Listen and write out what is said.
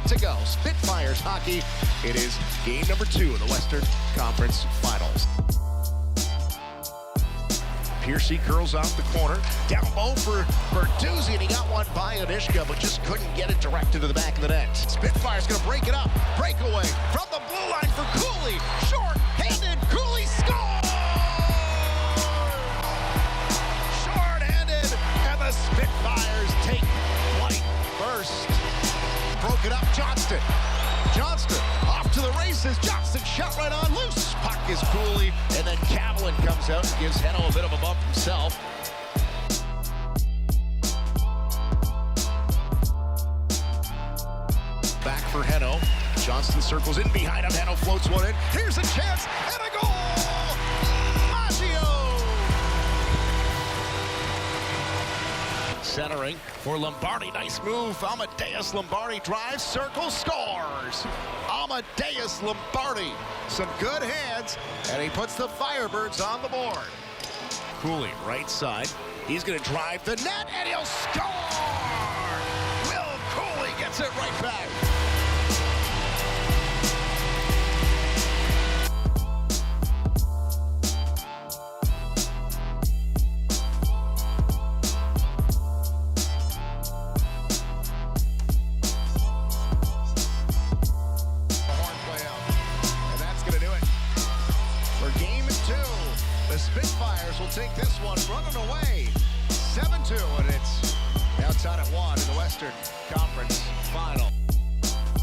set to go. Spitfires hockey. It is game number 2 of the Western Conference Finals. Piercy curls off the corner. Down low for Bertuzzi, and he got one by Onishka, but just couldn't get it direct into the back of the net. Spitfire's going to break it up. Breakaway from the blue line for Cooley. Short-handed. Cooley scores! Short-handed, and the Spitfires take flight first. Broke it up. Johnston off to the races. Johnston shot right on loose. Puck is Cooley, and then Cavallin comes out and gives Heno a bit of a bump himself. Back for Heno. Johnston circles in behind him. Heno floats one in. Here's a chance and a goal! Maggio! Centering for Lombardi. Nice move. Amadeus Lombardi drives, circles, scores. Amadeus Lombardi. Some good hands, and he puts the Firebirds on the board. Cooley, right side. He's going to drive the net, and he'll score! Will Cooley gets it right back. The Spitfires will take this one running away 7-2, and it's now tied at 1 in the Western Conference Final.